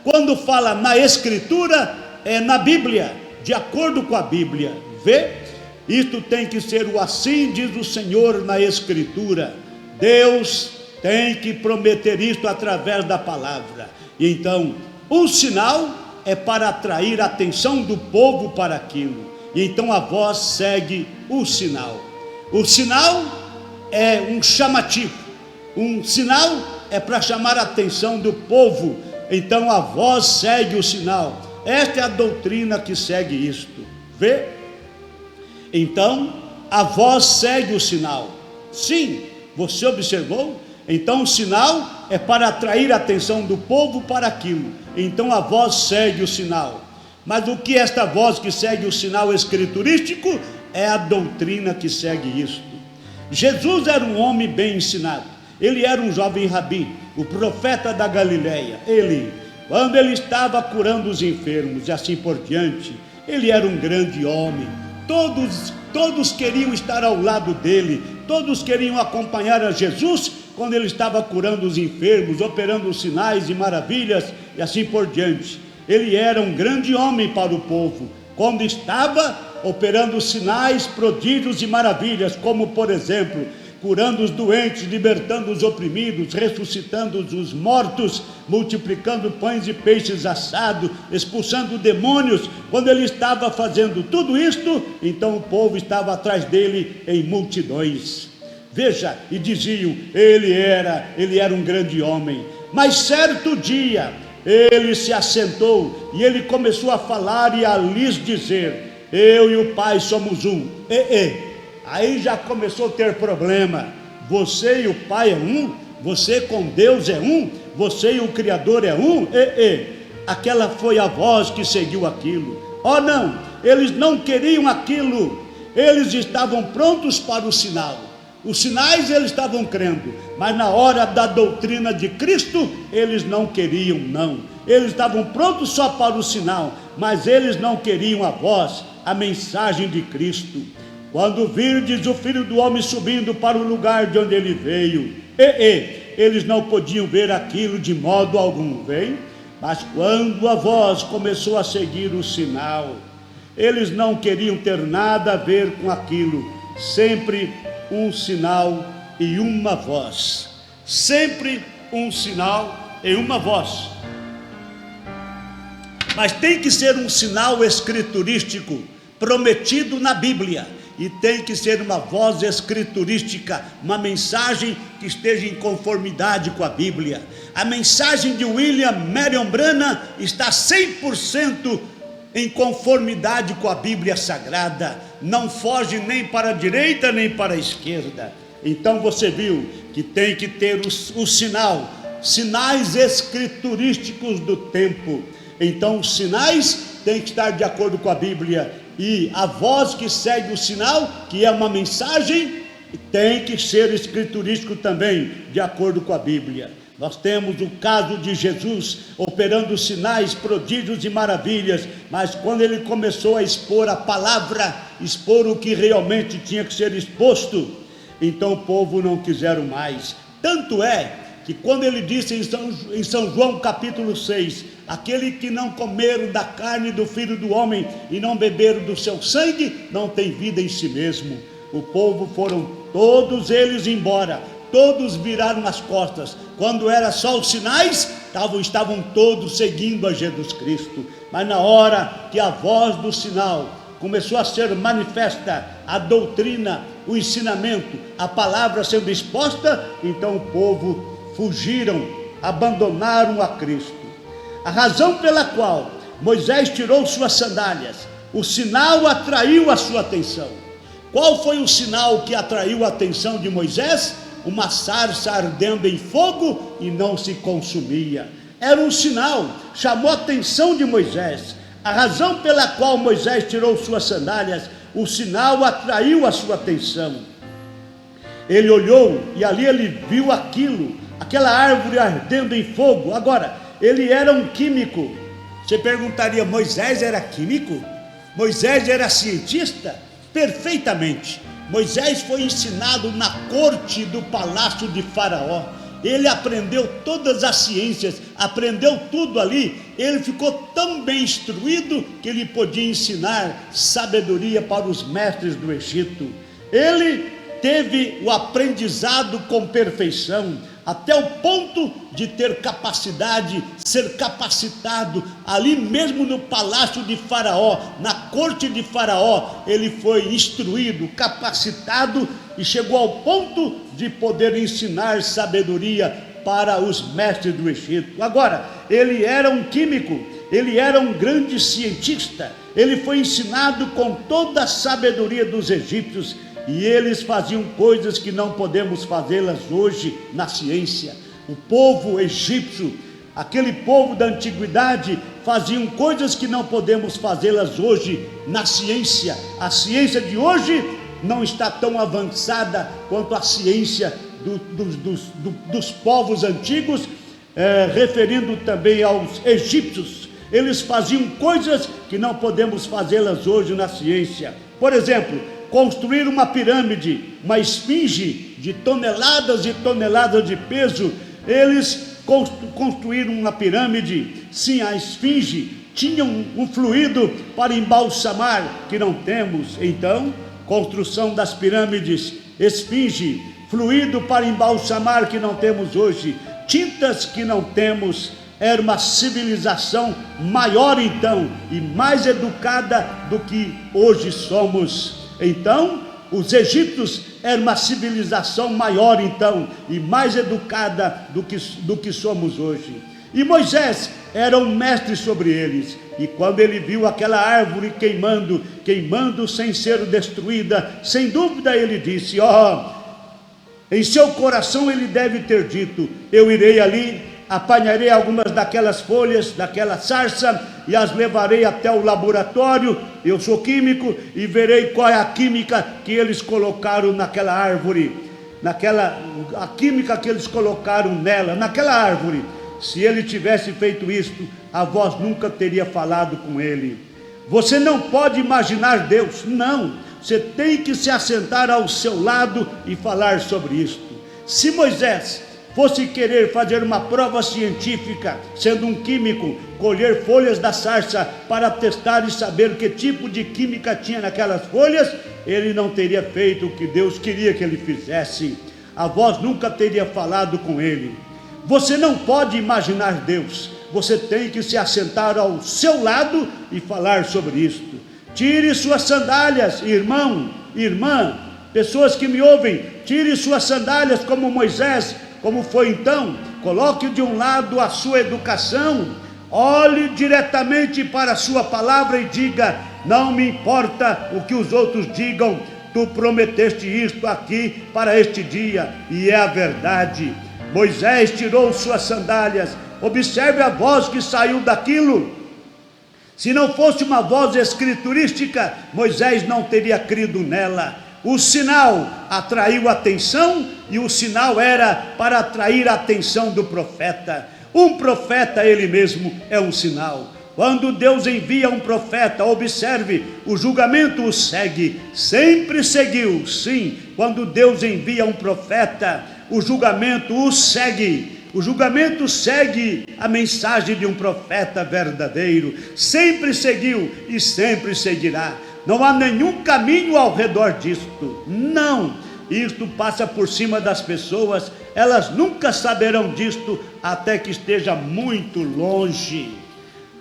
Quando fala na Escritura, é na Bíblia, de acordo com a Bíblia. Vê? Isto tem que ser o assim diz o Senhor na Escritura. Deus tem que prometer isto através da palavra. E então, o sinal é para atrair a atenção do povo para aquilo. E então a voz segue o sinal. O sinal é um chamativo. Um sinal é para chamar a atenção do povo. Então a voz segue o sinal. Esta é a doutrina que segue isto. Vê? Então a voz segue o sinal. Sim, você observou? Então o sinal é para atrair a atenção do povo para aquilo. Então a voz segue o sinal. Mas o que é esta voz que segue o sinal escriturístico? É a doutrina que segue isto. Jesus era um homem bem ensinado. Ele era um jovem rabi, o profeta da Galileia. Quando ele estava curando os enfermos e assim por diante, ele era um grande homem. Todos queriam estar ao lado dele, todos queriam acompanhar a Jesus quando ele estava curando os enfermos, operando sinais e maravilhas e assim por diante. Ele era um grande homem para o povo, quando estava operando sinais, prodígios e maravilhas, como por exemplo, curando os doentes, libertando os oprimidos, ressuscitando os mortos, multiplicando pães e peixes assados, expulsando demônios. Quando ele estava fazendo tudo isto, então o povo estava atrás dele em multidões. Veja, e diziam, ele era um grande homem. Mas certo dia, ele se assentou e ele começou a falar e a lhes dizer, eu e o Pai somos um. Aí já começou a ter problema. Você e o Pai é um? Você com Deus é um? Você e o Criador é um? Aquela foi a voz que seguiu aquilo. Oh não, eles não queriam aquilo. Eles estavam prontos para o sinal. Os sinais eles estavam crendo, mas na hora da doutrina de Cristo, eles não queriam não. Eles estavam prontos só para o sinal, mas eles não queriam a voz, a mensagem de Cristo. Quando virdes o Filho do Homem subindo para o lugar de onde ele veio, eles não podiam ver aquilo de modo algum, vem? Mas quando a voz começou a seguir o sinal, eles não queriam ter nada a ver com aquilo. Sempre um sinal e uma voz. Sempre um sinal e uma voz. Mas tem que ser um sinal escriturístico, prometido na Bíblia. E tem que ser uma voz escriturística, uma mensagem que esteja em conformidade com a Bíblia. A mensagem de William Marion Branham está 100% em conformidade com a Bíblia Sagrada. Não foge nem para a direita nem para a esquerda. Então você viu que tem que ter o sinais escriturísticos do tempo. Então os sinais têm que estar de acordo com a Bíblia. E a voz que segue o sinal, que é uma mensagem, tem que ser escriturístico também, de acordo com a Bíblia. Nós temos o caso de Jesus operando sinais, prodígios e maravilhas, mas quando ele começou a expor a palavra, expor o que realmente tinha que ser exposto, então o povo não quiseram mais. Tanto é que quando ele disse em São João capítulo 6, aquele que não comer da carne do Filho do Homem e não beber do seu sangue, não tem vida em si mesmo. O povo foram todos eles embora, todos viraram as costas. Quando era só os sinais, estavam todos seguindo a Jesus Cristo. Mas na hora que a voz do sinal começou a ser manifesta, a doutrina, o ensinamento, a palavra sendo exposta, então o povo fugiram, abandonaram a Cristo. A razão pela qual Moisés tirou suas sandálias, o sinal atraiu a sua atenção. Qual foi o sinal que atraiu a atenção de Moisés? Uma sarça ardendo em fogo e não se consumia. Era um sinal, chamou a atenção de Moisés. A razão pela qual Moisés tirou suas sandálias, o sinal atraiu a sua atenção. Ele olhou e ali ele viu aquela árvore ardendo em fogo. Agora, ele era um químico. Você perguntaria, Moisés era químico? Moisés era cientista? Perfeitamente. Moisés foi ensinado na corte do palácio de Faraó. Ele aprendeu todas as ciências, aprendeu tudo ali. Ele ficou tão bem instruído que ele podia ensinar sabedoria para os mestres do Egito. Ele teve o aprendizado com perfeição, até o ponto de ter capacidade, ser capacitado ali mesmo no palácio de Faraó, na corte de Faraó. Ele foi instruído, capacitado e chegou ao ponto de poder ensinar sabedoria para os mestres do Egito. Agora, ele era um químico, ele era um grande cientista, ele foi ensinado com toda a sabedoria dos egípcios. E eles faziam coisas que não podemos fazê-las hoje na ciência. O povo egípcio, aquele povo da antiguidade, faziam coisas que não podemos fazê-las hoje na ciência. A ciência de hoje não está tão avançada quanto a ciência dos povos antigos, referindo também aos egípcios. Eles faziam coisas que não podemos fazê-las hoje na ciência. Por exemplo, construir uma pirâmide, uma esfinge de toneladas e toneladas de peso. Eles construíram uma pirâmide. Sim, a esfinge tinha um fluido para embalsamar que não temos. Então, construção das pirâmides, esfinge, fluido para embalsamar que não temos hoje, tintas que não temos. Era uma civilização maior então e mais educada do que hoje somos. Então, os egípcios eram uma civilização maior então e mais educada do que somos hoje. E Moisés era um mestre sobre eles. E quando ele viu aquela árvore queimando sem ser destruída, sem dúvida ele disse, em seu coração ele deve ter dito, eu irei ali, apanharei algumas daquelas folhas, daquela sarça, e as levarei até o laboratório, eu sou químico, e verei qual é a química que eles colocaram naquela árvore, a química que eles colocaram nela, naquela árvore. Se ele tivesse feito isto, a voz nunca teria falado com ele. Você não pode imaginar Deus, não, você tem que se assentar ao seu lado e falar sobre isto. Se Moisés fosse querer fazer uma prova científica, sendo um químico, colher folhas da sarça para testar e saber que tipo de química tinha naquelas folhas, ele não teria feito o que Deus queria que ele fizesse. A voz nunca teria falado com ele. Você não pode imaginar Deus, você tem que se assentar ao seu lado e falar sobre isto. Tire suas sandálias, irmão, irmã, pessoas que me ouvem, tire suas sandálias como Moisés. Como foi então? Coloque de um lado a sua educação, olhe diretamente para a sua palavra e diga, não me importa o que os outros digam, tu prometeste isto aqui para este dia, e é a verdade. Moisés tirou suas sandálias, observe a voz que saiu daquilo. Se não fosse uma voz escriturística, Moisés não teria crido nela. O sinal atraiu a atenção e o sinal era para atrair a atenção do profeta. Um profeta, ele mesmo, é um sinal. Quando Deus envia um profeta, observe, o julgamento o segue, sempre seguiu, sim. Quando Deus envia um profeta, o julgamento o segue. O julgamento segue a mensagem de um profeta verdadeiro. Sempre seguiu e sempre seguirá. Não há nenhum caminho ao redor disto. Não. Isto passa por cima das pessoas. Elas nunca saberão disto até que esteja muito longe.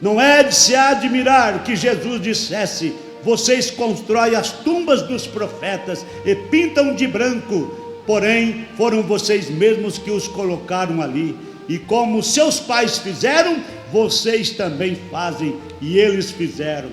Não é de se admirar que Jesus dissesse: vocês constroem as tumbas dos profetas e pintam de branco, porém foram vocês mesmos que os colocaram ali. E como seus pais fizeram, vocês também fazem, e eles fizeram.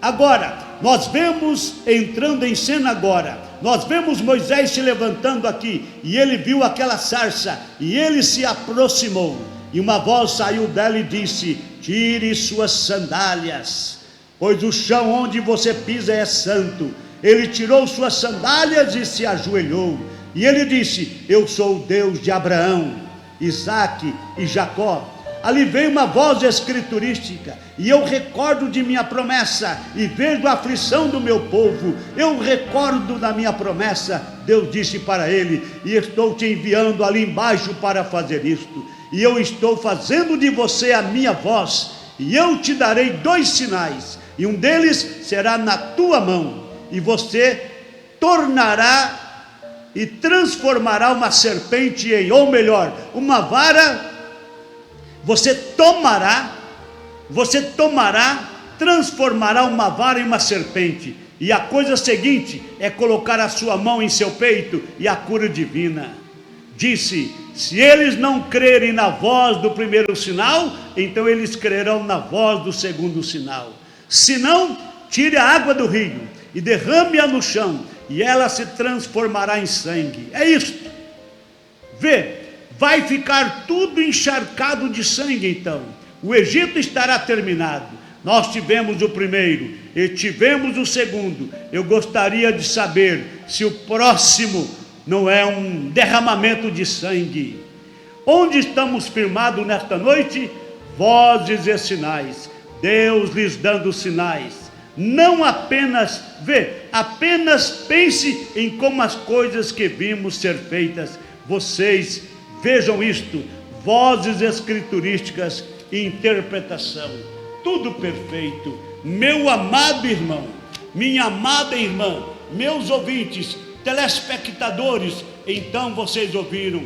Agora, nós vemos entrando em cena agora, nós vemos Moisés se levantando aqui, e ele viu aquela sarça, e ele se aproximou, e uma voz saiu dela e disse: tire suas sandálias, pois o chão onde você pisa é santo. Ele tirou suas sandálias e se ajoelhou, e ele disse: eu sou o Deus de Abraão, Isaque e Jacó. Ali veio uma voz escriturística, e eu recordo de minha promessa, e vejo a aflição do meu povo. Eu recordo da minha promessa. Deus disse para ele: e estou te enviando ali embaixo para fazer isto, e eu estou fazendo de você a minha voz, e eu te darei 2 sinais, e um deles será na tua mão, e você tornará e transformará uma serpente em, ou melhor, uma vara. Você tomará, transformará uma vara em uma serpente. E a coisa seguinte é colocar a sua mão em seu peito, e a cura divina. Disse: se eles não crerem na voz do primeiro sinal, então eles crerão na voz do segundo sinal. Se não, tire a água do rio e derrame-a no chão, e ela se transformará em sangue. É isto. Vê, vai ficar tudo encharcado de sangue. Então o Egito estará terminado. Nós tivemos o primeiro e tivemos o segundo. Eu gostaria de saber se o próximo não é um derramamento de sangue. Onde estamos firmados nesta noite? Vozes e sinais. Deus lhes dando sinais. Não apenas apenas pense em como as coisas que vimos ser feitas. Vocês vejam isto: vozes escriturísticas e interpretação, tudo perfeito. Meu amado irmão, minha amada irmã, meus ouvintes, telespectadores, então vocês ouviram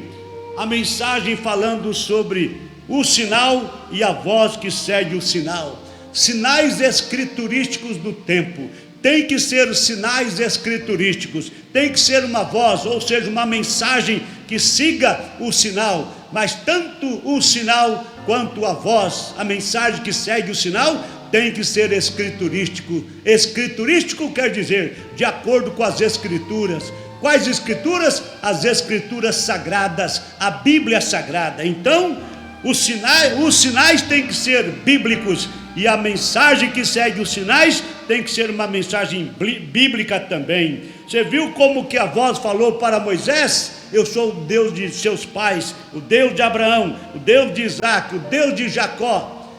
a mensagem falando sobre o sinal e a voz que segue o sinal. Sinais escriturísticos do tempo. Tem que ser sinais escriturísticos, tem que ser uma voz, ou seja, uma mensagem que siga o sinal. Mas tanto o sinal quanto a voz, a mensagem que segue o sinal, tem que ser escriturístico. Escriturístico quer dizer de acordo com as escrituras. Quais escrituras? As escrituras sagradas, a Bíblia sagrada. Então, os sinais têm que ser bíblicos, e a mensagem que segue os sinais tem que ser uma mensagem bíblica também. Você viu como que a voz falou para Moisés? Eu sou o Deus de seus pais, o Deus de Abraão, o Deus de Isaque, o Deus de Jacó.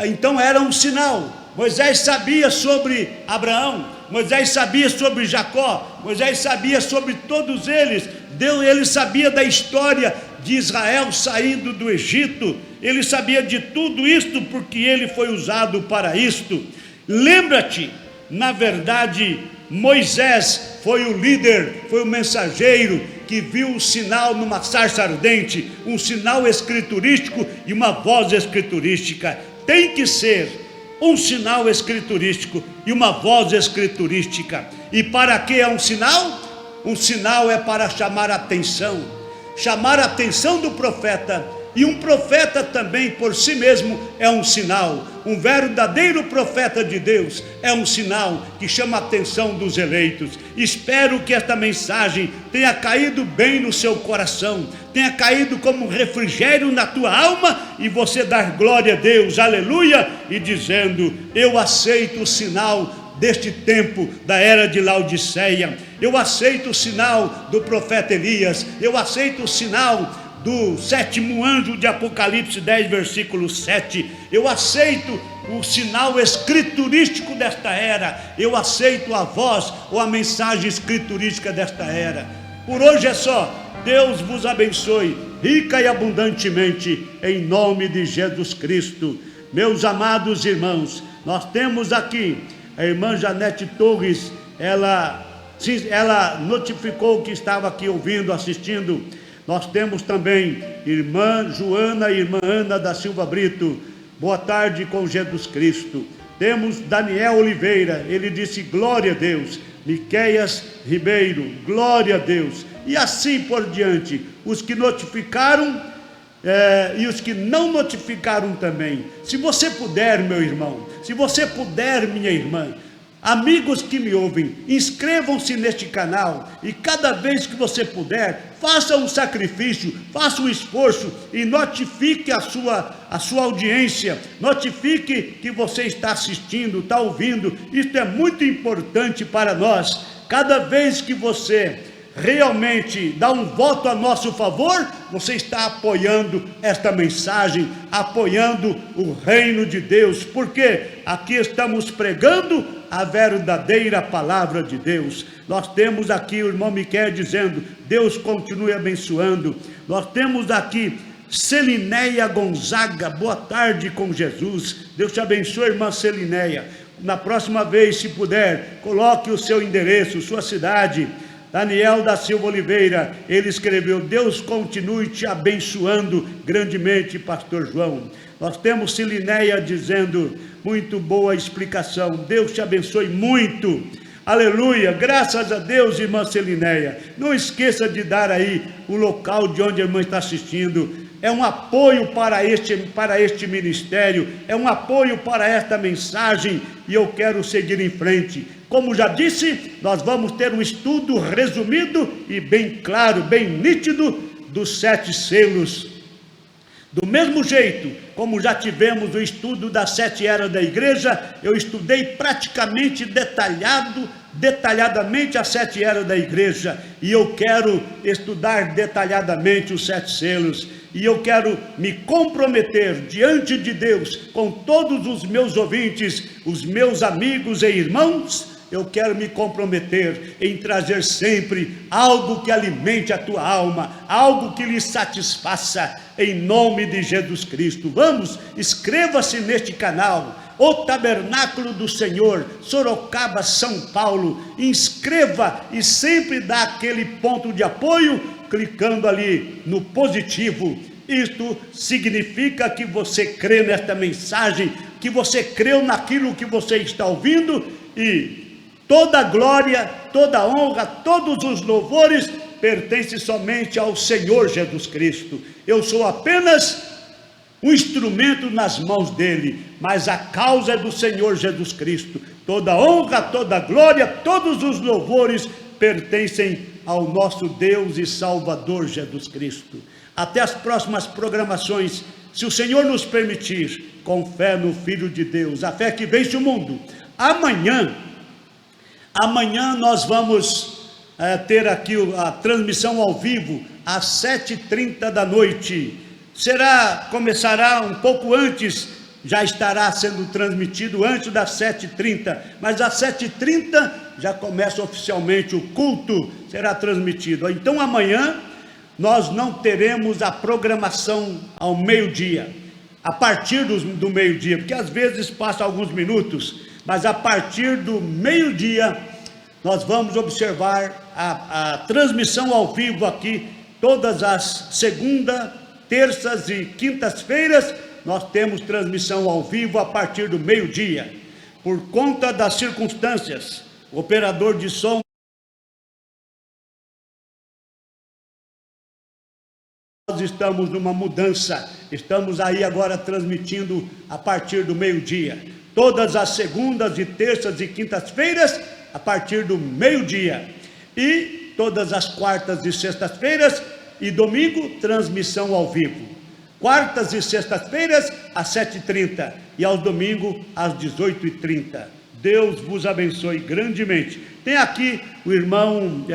Então era um sinal. Moisés sabia sobre Abraão, Moisés sabia sobre Jacó, Moisés sabia sobre todos eles. Ele sabia da história de Israel saindo do Egito. Ele sabia de tudo isto porque ele foi usado para isto. Lembra-te, na verdade, Moisés foi o líder, foi o mensageiro que viu o sinal numa sarça ardente, um sinal escriturístico e uma voz escriturística. Tem que ser um sinal escriturístico e uma voz escriturística. E para que é um sinal? Um sinal é para chamar a atenção do profeta. E um profeta também por si mesmo é um sinal. Um verdadeiro profeta de Deus é um sinal que chama a atenção dos eleitos. Espero que esta mensagem tenha caído bem no seu coração, tenha caído como um refrigério na tua alma, e você dar glória a Deus, aleluia, e dizendo: eu aceito o sinal deste tempo, da era de Laodiceia. Eu aceito o sinal do profeta Elias. Eu aceito o sinal do 7º anjo de Apocalipse 10, versículo 7. Eu aceito o sinal escriturístico desta era. Eu aceito a voz ou a mensagem escriturística desta era. Por hoje é só. Deus vos abençoe rica e abundantemente, em nome de Jesus Cristo. Meus amados irmãos, nós temos aqui a irmã Janete Torres, ela notificou que estava aqui ouvindo, assistindo. Nós temos também irmã Joana e irmã Ana da Silva Brito, boa tarde com Jesus Cristo. Temos Daniel Oliveira, ele disse glória a Deus. Miqueias Ribeiro, glória a Deus. E assim por diante, os que notificaram e os que não notificaram também. Se você puder, meu irmão, se você puder, minha irmã, amigos que me ouvem, inscrevam-se neste canal e cada vez que você puder, faça um sacrifício, faça um esforço e notifique a sua audiência, notifique que você está assistindo, está ouvindo. Isto é muito importante para nós. Cada vez que você realmente dá um voto a nosso favor, você está apoiando esta mensagem, apoiando o reino de Deus, porque aqui estamos pregando a verdadeira palavra de Deus. Nós temos aqui o irmão Miquel dizendo, Deus continue abençoando. Nós temos aqui Celinéia Gonzaga, boa tarde com Jesus. Deus te abençoe, irmã Celinéia. Na próxima vez, se puder, coloque o seu endereço, sua cidade. Daniel da Silva Oliveira, ele escreveu, Deus continue te abençoando grandemente, pastor João. Nós temos Celinéia dizendo, muito boa explicação, Deus te abençoe muito, aleluia, graças a Deus, irmã Celinéia. Não esqueça de dar aí o local de onde a irmã está assistindo. É um apoio para este ministério, é um apoio para esta mensagem, e eu quero seguir em frente. Como já disse, nós vamos ter um estudo resumido e bem claro, bem nítido dos 7 selos. Do mesmo jeito, como já tivemos o estudo das 7 eras da igreja, eu estudei praticamente detalhadamente as 7 eras da igreja, e eu quero estudar detalhadamente os 7 selos, e eu quero me comprometer diante de Deus, com todos os meus ouvintes, os meus amigos e irmãos. Eu quero me comprometer em trazer sempre algo que alimente a tua alma, algo que lhe satisfaça, em nome de Jesus Cristo. Vamos, inscreva-se neste canal, O Tabernáculo do Senhor, Sorocaba, São Paulo. Inscreva e sempre dá aquele ponto de apoio, clicando ali no positivo. Isto significa que você crê nesta mensagem, que você creu naquilo que você está ouvindo, e toda a glória, toda a honra, todos os louvores pertencem somente ao Senhor Jesus Cristo. Eu sou apenas um instrumento nas mãos dele, mas a causa é do Senhor Jesus Cristo. Toda a honra, toda a glória, todos os louvores pertencem ao nosso Deus e Salvador Jesus Cristo. Até as próximas programações, se o Senhor nos permitir, com fé no Filho de Deus, a fé que vence o mundo. Amanhã nós vamos ter aqui a transmissão ao vivo, às 7h30 da noite. Começará um pouco antes, já estará sendo transmitido antes das 7h30, mas às 7h30 já começa oficialmente o culto, será transmitido. Então amanhã nós não teremos a programação ao meio-dia, a partir do meio-dia, porque às vezes passa alguns minutos, mas a partir do meio-dia nós vamos observar a transmissão ao vivo aqui, todas as segundas, terças e quintas-feiras, nós temos transmissão ao vivo a partir do meio-dia. Por conta das circunstâncias, o operador de som nós estamos numa mudança, estamos aí agora transmitindo a partir do meio-dia, todas as segundas e terças e quintas-feiras, a partir do meio-dia, e todas as quartas e sextas-feiras e domingo, transmissão ao vivo, quartas e sextas-feiras às 7h30 e aos domingos às 18h30, Deus vos abençoe grandemente. Tem aqui o irmão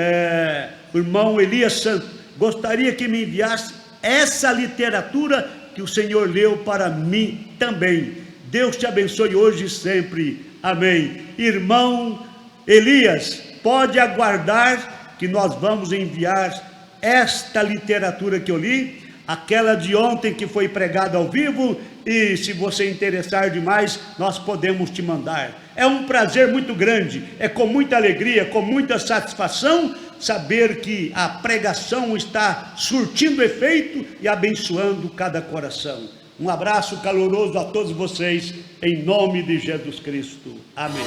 Elias Santos, gostaria que me enviasse essa literatura que o Senhor leu para mim também. Deus te abençoe hoje e sempre, amém. Irmão Elias, pode aguardar que nós vamos enviar esta literatura que eu li. aquela de ontem que foi pregada ao vivo, e se você interessar demais, nós podemos te mandar. É um prazer muito grande, é com muita alegria, com muita satisfação, saber que a pregação está surtindo efeito e abençoando cada coração. Um abraço caloroso a todos vocês, em nome de Jesus Cristo. Amém.